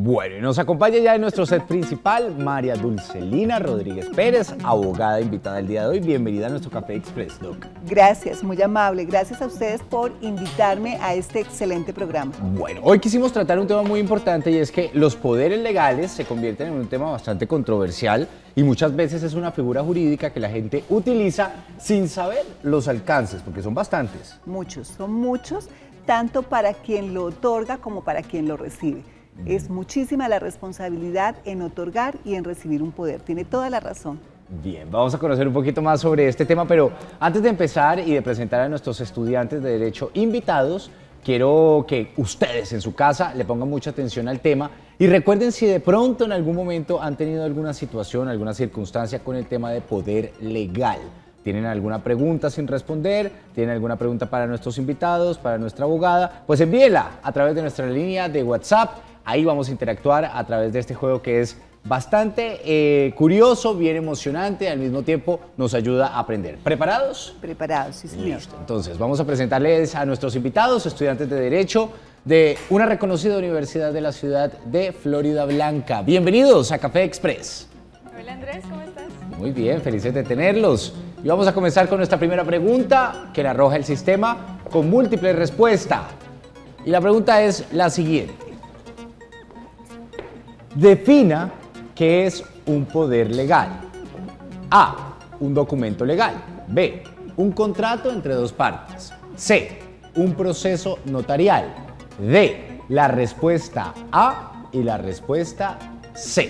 Bueno, y nos acompaña ya en nuestro set principal María Dulcelina Rodríguez Pérez, abogada invitada el día de hoy. Bienvenida a nuestro Café Express, Doc. Gracias, muy amable. Gracias a ustedes por invitarme a este excelente programa. Bueno, hoy quisimos tratar un tema muy importante y es que los poderes legales se convierten en un tema bastante controversial y muchas veces es una figura jurídica que la gente utiliza sin saber los alcances, porque son bastantes. Muchos, son muchos, tanto para quien lo otorga como para quien lo recibe. Es muchísima la responsabilidad en otorgar y en recibir un poder. Tiene toda la razón. Bien, vamos a conocer un poquito más sobre este tema, pero antes de empezar y de presentar a nuestros estudiantes de Derecho invitados, quiero que ustedes en su casa le pongan mucha atención al tema y recuerden si de pronto en algún momento han tenido alguna situación, alguna circunstancia con el tema de poder legal. ¿Tienen alguna pregunta sin responder? ¿Tienen alguna pregunta para nuestros invitados, para nuestra abogada? Pues envíenla a través de nuestra línea de WhatsApp. Ahí vamos a interactuar a través de este juego que es bastante curioso, bien emocionante, al mismo tiempo nos ayuda a aprender. ¿Preparados? Preparados, sí, señor. Listo. Entonces, vamos a presentarles a nuestros invitados, estudiantes de Derecho de una reconocida universidad de la ciudad de Florida Blanca. Bienvenidos a Café Express. Hola Andrés, ¿cómo estás? Muy bien, felices de tenerlos. Y vamos a comenzar con nuestra primera pregunta que la arroja el sistema con múltiple respuesta. Y la pregunta es la siguiente. Defina qué es un poder legal. A, un documento legal. B, un contrato entre dos partes. C, un proceso notarial. D, la respuesta A y la respuesta C.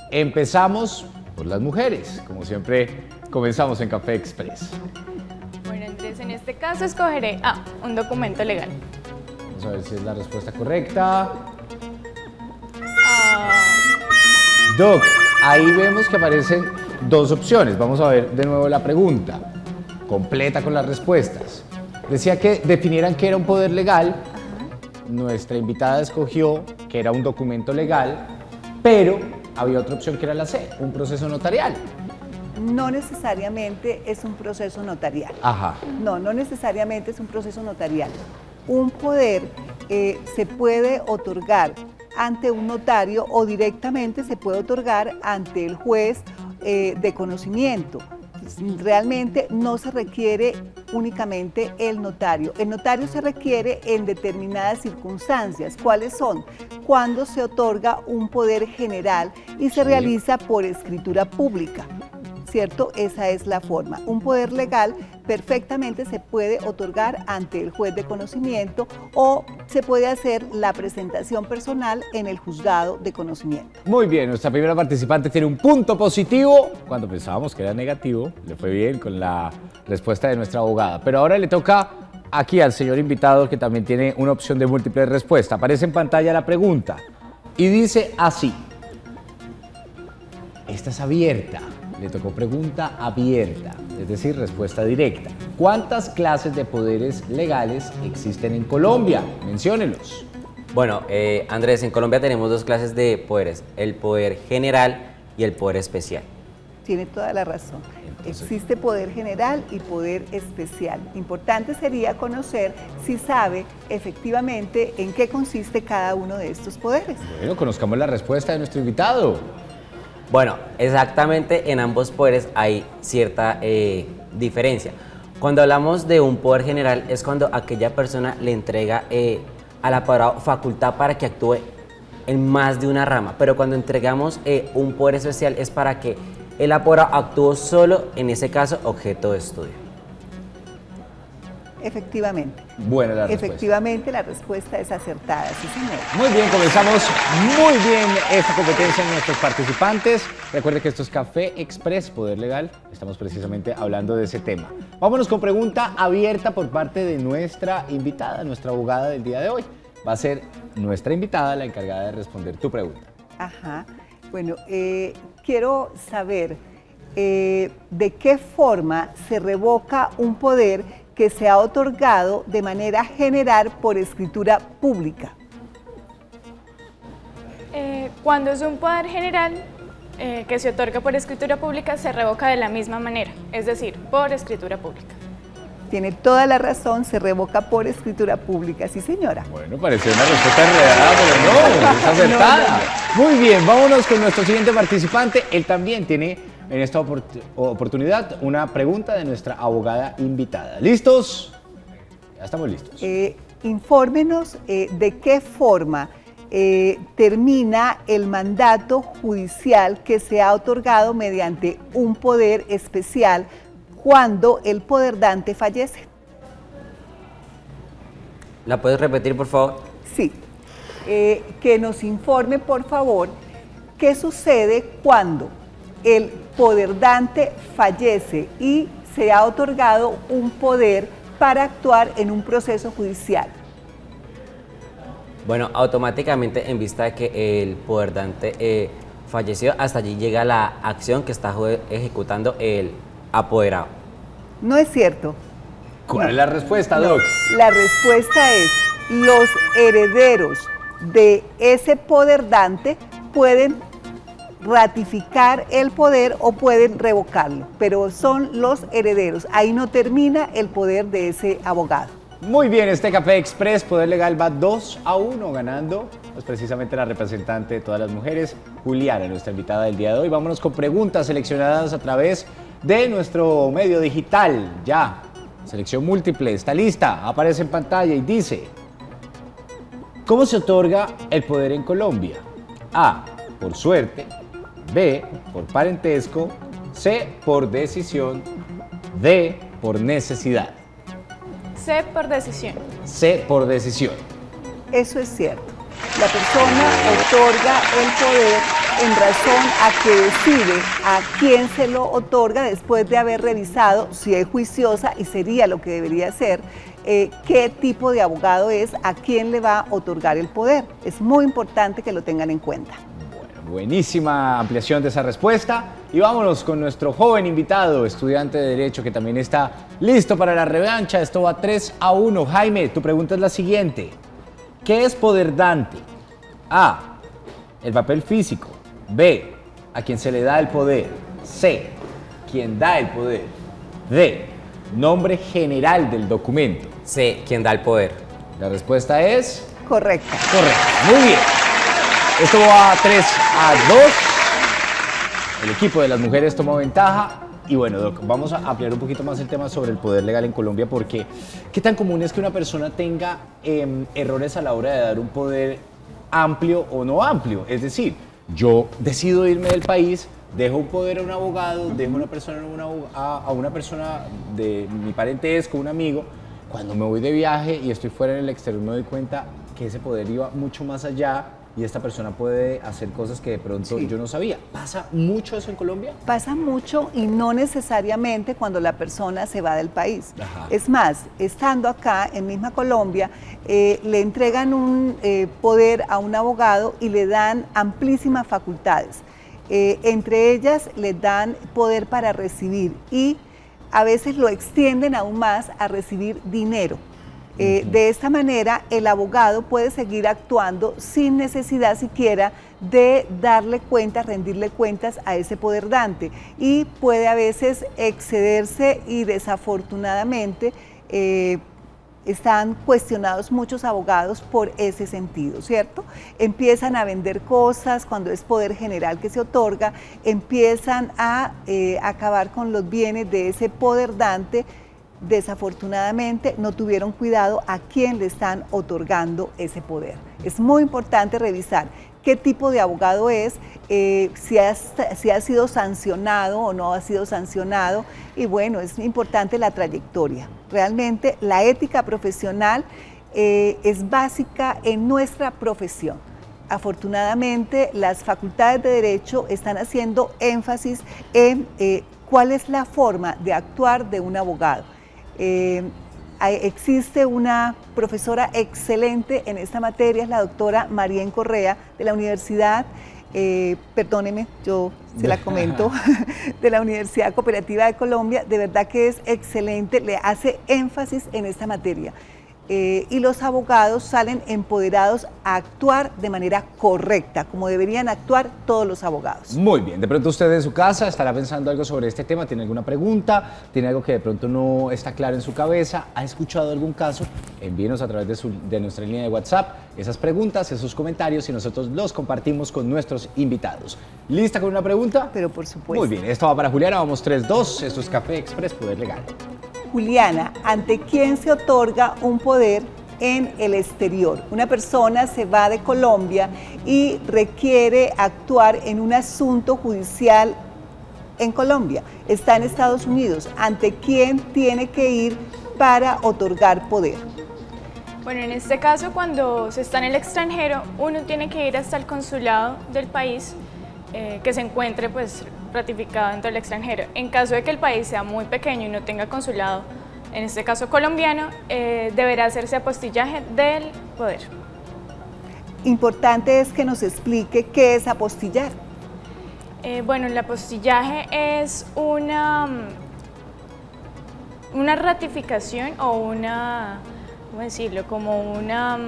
Empezamos por las mujeres, como siempre comenzamos en Café Express. Bueno Andrés, en este caso escogeré A, un documento legal. Vamos a ver si es la respuesta correcta. Doc, ahí vemos que aparecen dos opciones. Vamos a ver de nuevo la pregunta, completa con las respuestas. Decía que definieran qué era un poder legal. Nuestra invitada escogió que era un documento legal, pero había otra opción que era la C, un proceso notarial. No necesariamente es un proceso notarial. Ajá. No necesariamente es un proceso notarial. Un poder se puede otorgar ante un notario o directamente se puede otorgar ante el juez de conocimiento. Realmente no se requiere únicamente el notario. El notario se requiere en determinadas circunstancias. ¿Cuáles son? Cuando se otorga un poder general y se realiza por escritura pública. ¿Cierto? Esa es la forma. Un poder legal perfectamente se puede otorgar ante el juez de conocimiento o se puede hacer la presentación personal en el juzgado de conocimiento. Muy bien, nuestra primera participante tiene un punto positivo. Cuando pensábamos que era negativo, le fue bien con la respuesta de nuestra abogada. Pero ahora le toca aquí al señor invitado que también tiene una opción de múltiple respuesta. Aparece en pantalla la pregunta y dice así. Esta es abierta. Le tocó pregunta abierta, es decir, respuesta directa. ¿Cuántas clases de poderes legales existen en Colombia? Menciónelos. Bueno, Andrés, en Colombia tenemos dos clases de poderes, el poder general y el poder especial. Tiene toda la razón. Entonces, existe poder general y poder especial. Importante sería conocer si sabe efectivamente en qué consiste cada uno de estos poderes. Bueno, conozcamos la respuesta de nuestro invitado. Bueno, exactamente en ambos poderes hay cierta diferencia. Cuando hablamos de un poder general es cuando aquella persona le entrega al apoderado facultad para que actúe en más de una rama, pero cuando entregamos un poder especial es para que el apoderado actúe solo en ese caso objeto de estudio. Efectivamente. Buena la respuesta. Efectivamente, la respuesta es acertada, sí señor. Muy bien, comenzamos muy bien esta competencia en nuestros participantes. Recuerde que esto es Café Express, Poder Legal. Estamos precisamente hablando de ese tema. Vámonos con pregunta abierta por parte de nuestra invitada, nuestra abogada del día de hoy. Va a ser nuestra invitada la encargada de responder tu pregunta. Ajá. Bueno, quiero saber de qué forma se revoca un poder que se ha otorgado de manera general por escritura pública. Cuando es un poder general que se otorga por escritura pública, se revoca de la misma manera, es decir, por escritura pública. Tiene toda la razón, se revoca por escritura pública, sí señora. Bueno, pareció una respuesta enredada, pero no, es acertada. Muy bien, vámonos con nuestro siguiente participante. Él también tiene en esta oportunidad una pregunta de nuestra abogada invitada. ¿Listos? Ya estamos listos. Infórmenos de qué forma termina el mandato judicial que se ha otorgado mediante un poder especial cuando el poderdante fallece. ¿La puedes repetir, por favor? Sí. Que nos informe, por favor, qué sucede cuando el poderdante fallece y se ha otorgado un poder para actuar en un proceso judicial. Bueno, automáticamente en vista de que el poderdante falleció, hasta allí llega la acción que está ejecutando el apoderado. No es cierto. ¿Cuál es la respuesta, Doc? La respuesta es: los herederos de ese poderdante pueden ratificar el poder o pueden revocarlo, pero son los herederos. Ahí no termina el poder de ese abogado. Muy bien, este Café Express Poder Legal va 2-1 ganando, pues precisamente la representante de todas las mujeres, Juliana, nuestra invitada del día de hoy. Vámonos con preguntas seleccionadas a través de nuestro medio digital. Ya, selección múltiple, está lista, aparece en pantalla y dice: ¿cómo se otorga el poder en Colombia? A, por suerte; B, por parentesco; C, por decisión; D, por necesidad. C por decisión. C, por decisión. Eso es cierto. La persona otorga el poder en razón a que decide a quién se lo otorga después de haber revisado si es juiciosa, y sería lo que debería ser, qué tipo de abogado es, a quién le va a otorgar el poder. Es muy importante que lo tengan en cuenta. Bueno, buenísima ampliación de esa respuesta. Y vámonos con nuestro joven invitado, estudiante de Derecho, que también está listo para la revancha. Esto va 3-1. Jaime, tu pregunta es la siguiente: ¿qué es poderdante? A, el papel físico; B, a quien se le da el poder; C, quien da el poder; D, nombre general del documento. C, quien da el poder. La respuesta es Correcta. correcta. Muy bien. Esto va 3-2. El equipo de las mujeres tomó ventaja. Y bueno, Doc, vamos a ampliar un poquito más el tema sobre el poder legal en Colombia, porque ¿qué tan común es que una persona tenga errores a la hora de dar un poder amplio o no amplio? Es decir, yo decido irme del país, dejo un poder a un abogado, dejo una persona a una persona de mi parentesco, un amigo. Cuando me voy de viaje y estoy fuera en el exterior, me doy cuenta que ese poder iba mucho más allá y esta persona puede hacer cosas que de pronto yo no sabía. ¿Pasa mucho eso en Colombia? Pasa mucho, y no necesariamente cuando la persona se va del país. Ajá. Es más, estando acá en misma Colombia, le entregan un poder a un abogado y le dan amplísimas facultades. Entre ellas le dan poder para recibir, y a veces lo extienden aún más a recibir dinero. De esta manera, el abogado puede seguir actuando sin necesidad siquiera de darle cuentas, rendirle cuentas a ese poderdante, y puede a veces excederse, y desafortunadamente están cuestionados muchos abogados por ese sentido, ¿cierto? Empiezan a vender cosas cuando es poder general que se otorga, empiezan a acabar con los bienes de ese poderdante. Desafortunadamente no tuvieron cuidado a quién le están otorgando ese poder. Es muy importante revisar qué tipo de abogado es, si ha sido sancionado o no ha sido sancionado, y bueno, es importante la trayectoria. Realmente la ética profesional es básica en nuestra profesión. Afortunadamente, las facultades de Derecho están haciendo énfasis en cuál es la forma de actuar de un abogado. Existe una profesora excelente en esta materia, es la doctora Marien Correa, de la Universidad, perdóneme, yo se la comento, de la Universidad Cooperativa de Colombia. De verdad que es excelente, le hace énfasis en esta materia. y los abogados salen empoderados a actuar de manera correcta, como deberían actuar todos los abogados. Muy bien, de pronto usted en su casa estará pensando algo sobre este tema, tiene alguna pregunta, tiene algo que de pronto no está claro en su cabeza, ha escuchado algún caso, envíenos a través de nuestra línea de WhatsApp esas preguntas, esos comentarios y nosotros los compartimos con nuestros invitados. ¿Lista con una pregunta? Pero por supuesto. Muy bien, esto va para Juliana, vamos 3-2, esto es Café Express Poder Legal. Juliana, ¿ante quién se otorga un poder en el exterior? Una persona se va de Colombia y requiere actuar en un asunto judicial en Colombia. Está en Estados Unidos. ¿Ante quién tiene que ir para otorgar poder? Bueno, en este caso, cuando se está en el extranjero, uno tiene que ir hasta el consulado del país que se encuentre pues ratificado dentro del extranjero. En caso de que el país sea muy pequeño y no tenga consulado, en este caso colombiano, deberá hacerse apostillaje del poder. Importante es que nos explique qué es apostillar. Bueno, el apostillaje es una ratificación o una, ¿cómo decirlo? Como una...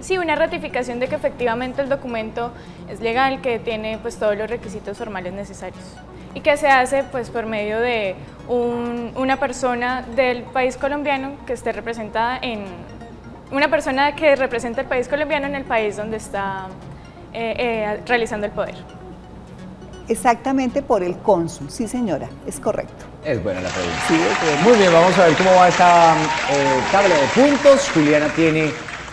Sí, una ratificación de que efectivamente el documento es legal, que tiene pues todos los requisitos formales necesarios y que se hace pues por medio de una persona del país colombiano que esté representada en una persona que representa el país colombiano en el país donde está realizando el poder. Exactamente por el cónsul, sí señora, es correcto. Es buena la pregunta. Sí, es buena. Muy bien, vamos a ver cómo va esta tabla de puntos. Juliana tiene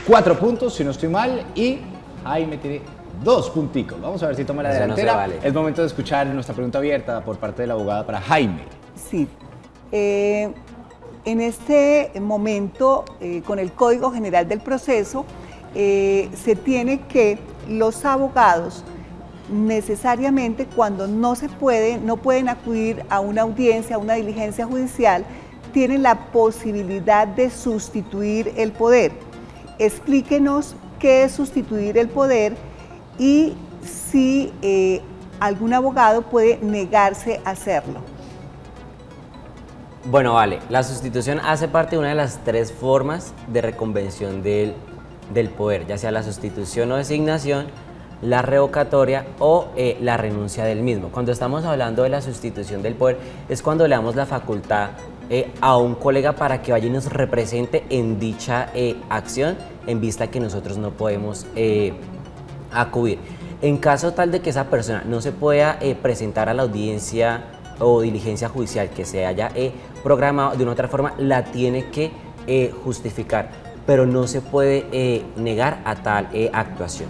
4 puntos, si no estoy mal, y Jaime tiene 2 punticos. Vamos a ver si toma la Eso no se delantera. vale. Es momento de escuchar nuestra pregunta abierta por parte de la abogada para Jaime. Sí. En este momento, con el Código General del Proceso, se tiene que los abogados necesariamente cuando no pueden acudir a una audiencia, a una diligencia judicial, tienen la posibilidad de sustituir el poder. Explíquenos qué es sustituir el poder y si algún abogado puede negarse a hacerlo. Bueno, vale, la sustitución hace parte de una de las 3 formas de reconvención del poder, ya sea la sustitución o designación, la revocatoria o la renuncia del mismo. Cuando estamos hablando de la sustitución del poder es cuando le damos la facultad a un colega para que vaya y nos represente en dicha acción en vista que nosotros no podemos acudir. En caso tal de que esa persona no se pueda presentar a la audiencia o diligencia judicial que se haya programado de una otra forma, la tiene que justificar, pero no se puede negar a tal actuación.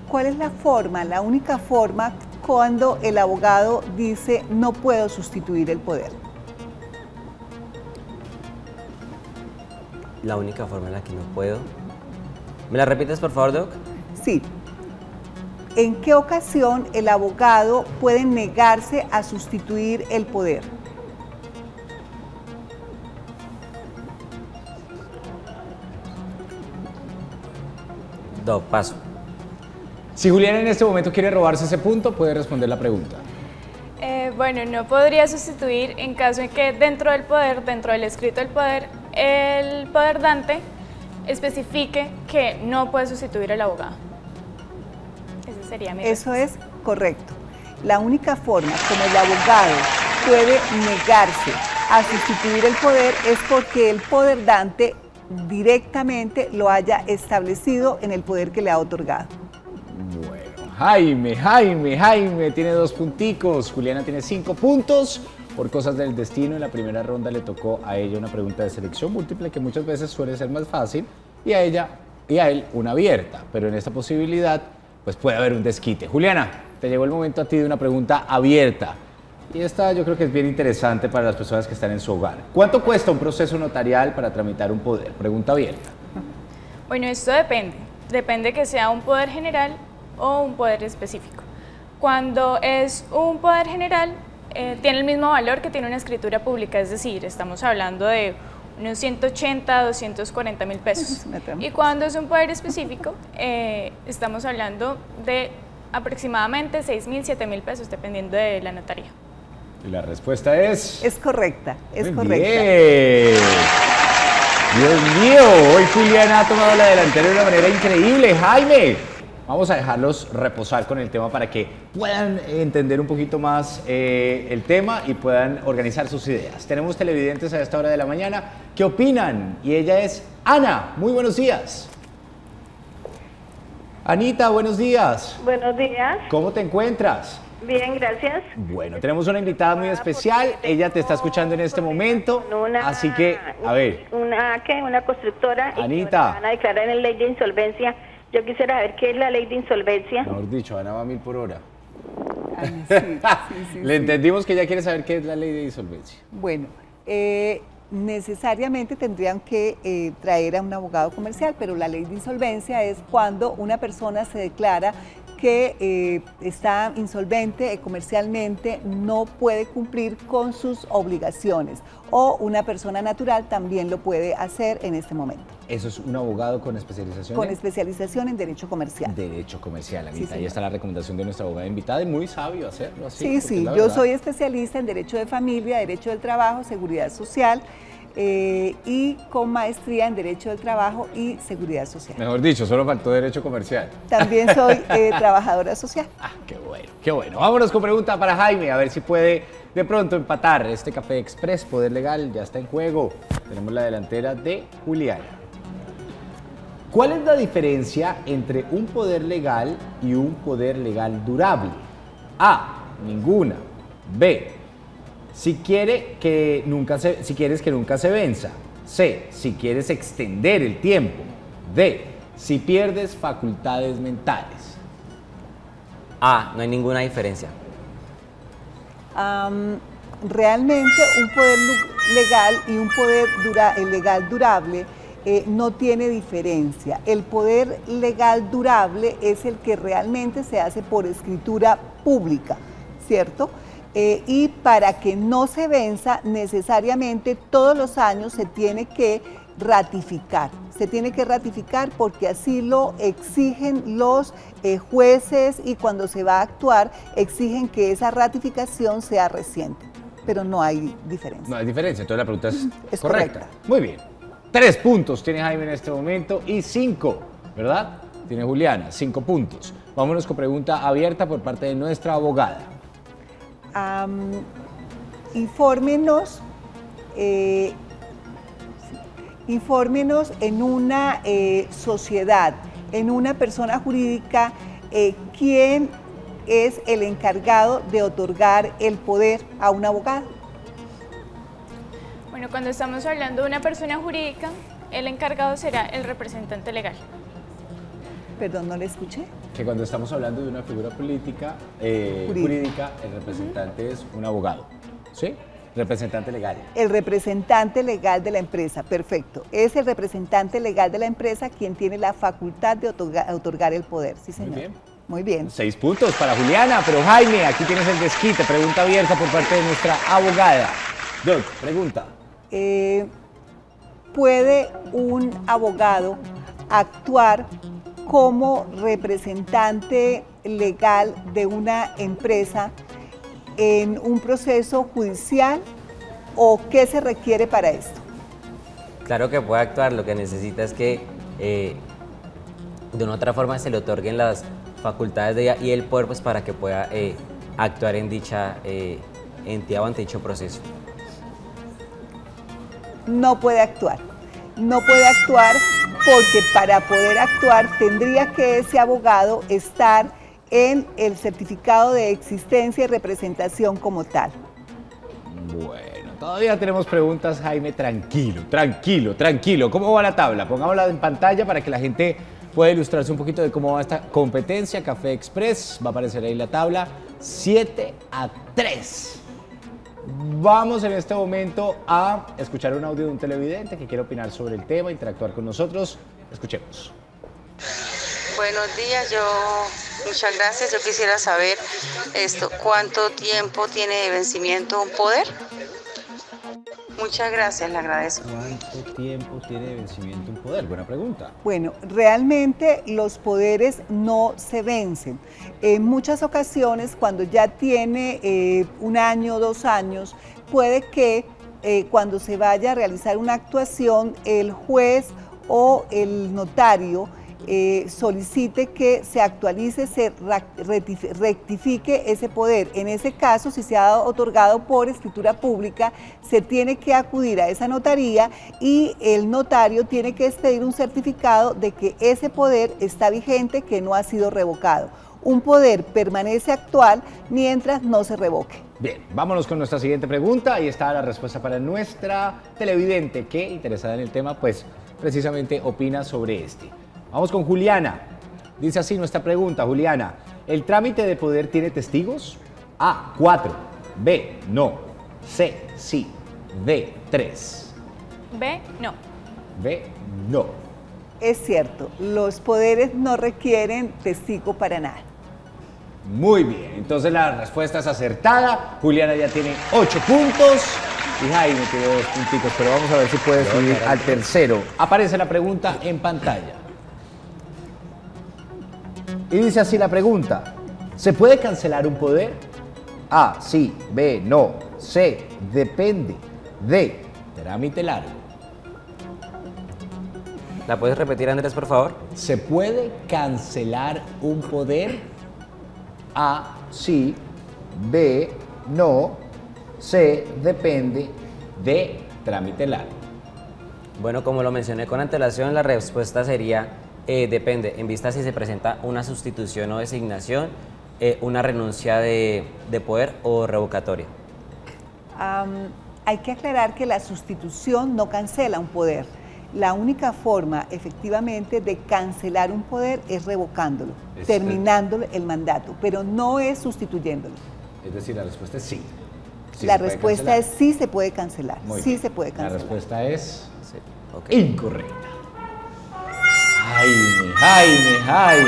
¿Cuál es la forma, la única forma cuando el abogado dice no puedo sustituir el poder? La única forma en la que no puedo. ¿Me la repites, por favor, Doc? Sí. ¿En qué ocasión el abogado puede negarse a sustituir el poder? Doc, paso. Si Juliana en este momento quiere robarse ese punto, puede responder la pregunta. Bueno, no podría sustituir en caso de que dentro del poder, dentro del escrito del poder, el poderdante especifique que no puede sustituir al abogado. Esa sería mi Eso respuesta. es correcto. La única forma como el abogado puede negarse a sustituir el poder es porque el poderdante directamente lo haya establecido en el poder que le ha otorgado. Bueno, Jaime tiene 2 punticos, Juliana tiene 5 puntos. Por cosas del destino, en la primera ronda le tocó a ella una pregunta de selección múltiple que muchas veces suele ser más fácil y a ella y a él una abierta, pero en esta posibilidad pues puede haber un desquite. Juliana, te llegó el momento a ti de una pregunta abierta y esta yo creo que es bien interesante para las personas que están en su hogar. ¿Cuánto cuesta un proceso notarial para tramitar un poder? Pregunta abierta. Bueno, esto depende que sea un poder general o un poder específico. Cuando es un poder general, tiene el mismo valor que tiene una escritura pública, es decir, estamos hablando de unos 180, 240 mil pesos. Y cuando es un poder específico, estamos hablando de aproximadamente 6 mil, 7 mil pesos, dependiendo de la notaría. Y la respuesta es... Es correcta, es Muy correcta. bien. Dios mío, hoy Juliana ha tomado la delantera de una manera increíble. Jaime, vamos a dejarlos reposar con el tema para que puedan entender un poquito más el tema y puedan organizar sus ideas. Tenemos televidentes a esta hora de la mañana. ¿Qué opinan? Y ella es Ana. Muy buenos días. Anita, buenos días. Buenos días. ¿Cómo te encuentras? Bien, gracias. Bueno, tenemos una invitada muy especial. Ella te está escuchando en este momento. Así que, a ver. Una constructora. Anita. Y van a declarar en ley de insolvencia. Yo quisiera saber qué es la ley de insolvencia. Mejor dicho, Ana va a 1000 por hora. Ay, sí, Le entendimos que ella quiere saber qué es la ley de insolvencia. Bueno, necesariamente tendrían que traer a un abogado comercial, pero la ley de insolvencia es cuando una persona se declara que está insolvente comercialmente, no puede cumplir con sus obligaciones, o una persona natural también lo puede hacer en este momento. Eso es un abogado con especialización Con especialización en Derecho Comercial. Derecho Comercial, Anita. Sí, Ahí señor. está la recomendación de nuestra abogada invitada y muy sabio hacerlo así. Sí, porque sí, la yo verdad- soy especialista en Derecho de Familia, Derecho del Trabajo, Seguridad Social y con maestría en Derecho del Trabajo y Seguridad Social. Mejor dicho, solo faltó Derecho Comercial. También soy trabajadora social. Ah, qué bueno, qué bueno. Vámonos con pregunta para Jaime, a ver si puede de pronto empatar este Café Express. Poder Legal ya está en juego. Tenemos la delantera de Juliana. ¿Cuál es la diferencia entre un poder legal y un poder legal durable? A, ninguna. B, si quieres que nunca se venza. C, si quieres extender el tiempo. D, si pierdes facultades mentales. A, no hay ninguna diferencia. Realmente un poder legal y un poder legal durable no tiene diferencia. El poder legal durable es el que realmente se hace por escritura pública, ¿cierto? Y para que no se venza, necesariamente todos los años se tiene que ratificar. Se tiene que ratificar porque así lo exigen los jueces y cuando se va a actuar exigen que esa ratificación sea reciente. Pero no hay diferencia. No hay diferencia, entonces la pregunta es Es correcta. correcta. Muy bien. 3 puntos tiene Jaime en este momento y 5, ¿verdad? Tiene Juliana, 5 puntos. Vámonos con pregunta abierta por parte de nuestra abogada. Infórmenos en una sociedad, en una persona jurídica, quién es el encargado de otorgar el poder a un abogado. Bueno, cuando estamos hablando de una persona jurídica, el encargado será el representante legal. Perdón, no le escuché. Que cuando estamos hablando de una figura política, jurídica, el representante es un abogado, ¿sí? Representante legal. El representante legal de la empresa, perfecto. Es el representante legal de la empresa quien tiene la facultad de otorgar el poder, sí señor. Muy bien. Muy bien. 6 puntos para Juliana, pero Jaime, aquí tienes el desquite. Pregunta abierta por parte de nuestra abogada. Doc, pregunta. ¿Puede un abogado actuar como representante legal de una empresa en un proceso judicial o qué se requiere para esto? Claro que puede actuar, lo que necesita es que de una u otra forma se le otorguen las facultades de ella y el poder pues, para que pueda actuar en dicha entidad o ante dicho proceso. No puede actuar. No puede actuar porque para poder actuar tendría que ese abogado estar en el certificado de existencia y representación como tal. Bueno, todavía tenemos preguntas, Jaime. Tranquilo, tranquilo, tranquilo. ¿Cómo va la tabla? Pongámosla en pantalla para que la gente pueda ilustrarse un poquito de cómo va esta competencia. Café Express, va a aparecer ahí la tabla. 7-3. Vamos en este momento a escuchar un audio de un televidente que quiere opinar sobre el tema, interactuar con nosotros. Escuchemos. Buenos días, muchas gracias. Yo quisiera saber ¿cuánto tiempo tiene de vencimiento un poder? Muchas gracias, le agradezco. ¿Cuánto tiempo tiene de vencimiento un poder? Buena pregunta. Bueno, realmente los poderes no se vencen. En muchas ocasiones, cuando ya tiene 1 año, 2 años, puede que cuando se vaya a realizar una actuación, el juez o el notario solicite que se actualice, se rectifique ese poder. En ese caso, si se ha otorgado por escritura pública, se tiene que acudir a esa notaría y el notario tiene que expedir un certificado de que ese poder está vigente, que no ha sido revocado. Un poder permanece actual mientras no se revoque. Bien, vámonos con nuestra siguiente pregunta. Ahí está la respuesta para nuestra televidente que, interesada en el tema, pues precisamente opina sobre este. Vamos con Juliana. Dice así nuestra pregunta, Juliana. ¿El trámite de poder tiene testigos? A, 4. B, no. C, sí. D, 3. B, no. B, no. Es cierto, los poderes no requieren testigo para nada. Muy bien, entonces la respuesta es acertada. Juliana ya tiene 8 puntos y Jaime tiene 2 puntitos, pero vamos a ver si puede subir al tercero. Aparece la pregunta en pantalla. Y dice así la pregunta: ¿se puede cancelar un poder? A, sí. B, no. C, depende. D, trámite largo. ¿La puedes repetir, Andrés, por favor? ¿Se puede cancelar un poder? A, sí. B, no. C, depende. D, trámite largo. Bueno, como lo mencioné con antelación, la respuesta sería depende, en vista si se presenta una sustitución o designación, una renuncia de poder o revocatoria. Hay que aclarar que la sustitución no cancela un poder. La única forma, efectivamente, de cancelar un poder es revocándolo, terminándolo el mandato, pero no es sustituyéndolo. Es decir, la respuesta es sí. Sí, la respuesta es sí se puede cancelar. Muy sí bien. se puede cancelar. La respuesta es Sí, okay. incorrecta. Jaime.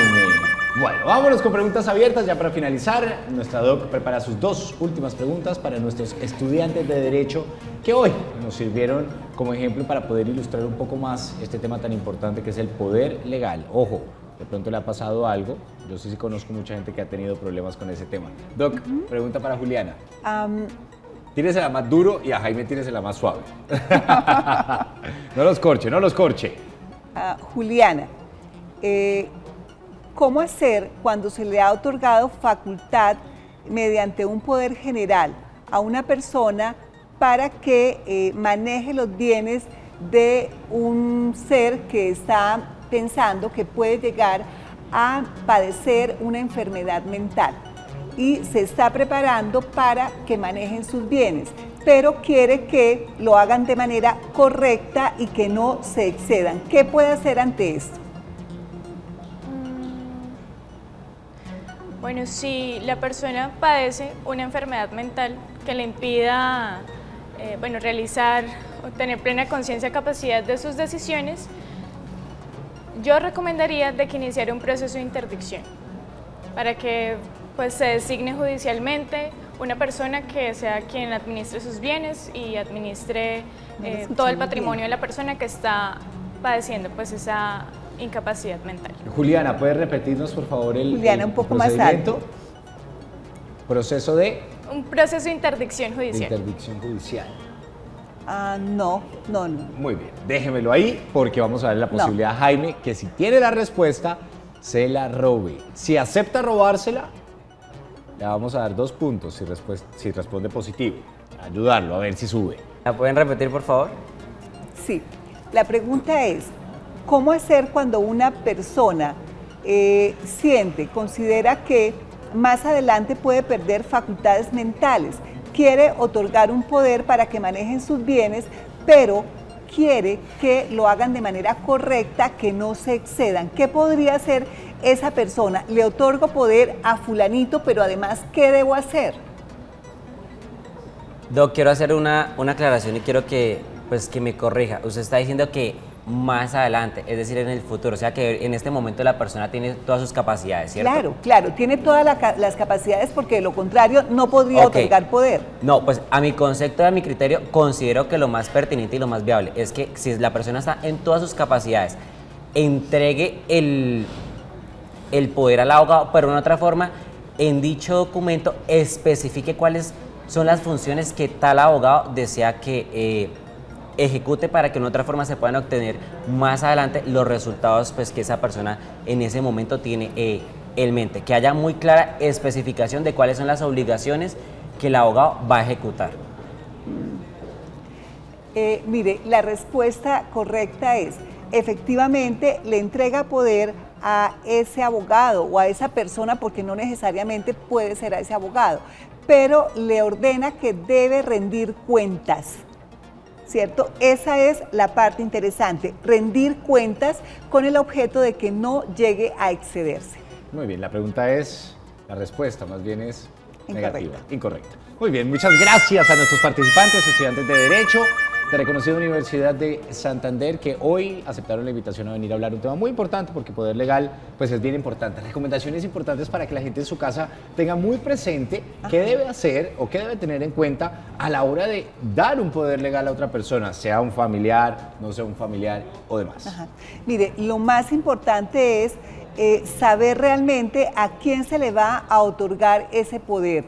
Bueno, vámonos con preguntas abiertas ya para finalizar. Nuestra doc prepara sus 2 últimas preguntas para nuestros estudiantes de Derecho que hoy nos sirvieron como ejemplo para poder ilustrar un poco más este tema tan importante que es el poder legal. Ojo, de pronto le ha pasado algo. Yo sí conozco mucha gente que ha tenido problemas con ese tema. Doc, pregunta para Juliana. Tíresela más duro y a Jaime tíresela más suave. No los corche. Juliana, ¿cómo hacer cuando se le ha otorgado facultad mediante un poder general a una persona para que maneje los bienes de un ser que está pensando que puede llegar a padecer una enfermedad mental y se está preparando para que manejen sus bienes, pero quiere que lo hagan de manera correcta y que no se excedan? ¿Qué puede hacer ante esto? Bueno, si la persona padece una enfermedad mental que le impida realizar o tener plena conciencia y capacidad de sus decisiones, yo recomendaría de que iniciara un proceso de interdicción para que pues, se designe judicialmente una persona que sea quien administre sus bienes y administre todo el patrimonio de la persona que está padeciendo pues, esa incapacidad mental. Juliana, ¿puedes repetirnos por favor el Juliana, un poco más alto. Proceso de Un proceso de interdicción judicial. interdicción judicial. No. Muy bien, déjemelo ahí porque vamos a darle la posibilidad a Jaime que si tiene la respuesta, se la robe. Si acepta robársela, le vamos a dar 2 puntos si responde positivo. Ayudarlo a ver si sube. ¿La pueden repetir, por favor? Sí, la pregunta es, ¿cómo hacer cuando una persona considera que más adelante puede perder facultades mentales? Quiere otorgar un poder para que manejen sus bienes, pero quiere que lo hagan de manera correcta, que no se excedan. ¿Qué podría hacer esa persona? Le otorgo poder a fulanito, pero además, ¿qué debo hacer? Doc, quiero hacer una aclaración y quiero que pues que me corrija. Usted está diciendo que más adelante, es decir, en el futuro, o sea que en este momento la persona tiene todas sus capacidades, ¿cierto? Claro, claro, tiene todas las capacidades porque de lo contrario no podría otorgar poder. No, pues a mi concepto, a mi criterio, considero que lo más pertinente y lo más viable es que si la persona está en todas sus capacidades, entregue el poder al abogado, pero de otra forma, en dicho documento especifique cuáles son las funciones que tal abogado desea que ejecute para que de otra forma se puedan obtener más adelante los resultados pues, que esa persona en ese momento tiene en mente. Que haya muy clara especificación de cuáles son las obligaciones que el abogado va a ejecutar. Mire, la respuesta correcta es, efectivamente, le entrega poder a ese abogado o a esa persona, porque no necesariamente puede ser a ese abogado, pero le ordena que debe rendir cuentas, ¿cierto? Esa es la parte interesante, rendir cuentas con el objeto de que no llegue a excederse. Muy bien, la pregunta es, la respuesta más bien es negativa, Incorrecta. incorrecta. Muy bien, muchas gracias a nuestros participantes, estudiantes de Derecho de reconocida Universidad de Santander, que hoy aceptaron la invitación a venir a hablar un tema muy importante, porque poder legal pues es bien importante. Recomendaciones importantes para que la gente en su casa tenga muy presente qué debe hacer o qué debe tener en cuenta a la hora de dar un poder legal a otra persona, sea un familiar, no sea un familiar o demás. Ajá. Mire, lo más importante es saber realmente a quién se le va a otorgar ese poder,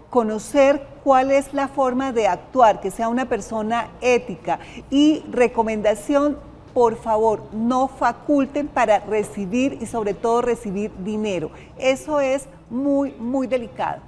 conocer cuál es la forma de actuar, que sea una persona ética, y recomendación, por favor, no faculten para recibir y sobre todo recibir dinero. Eso es muy, muy delicado.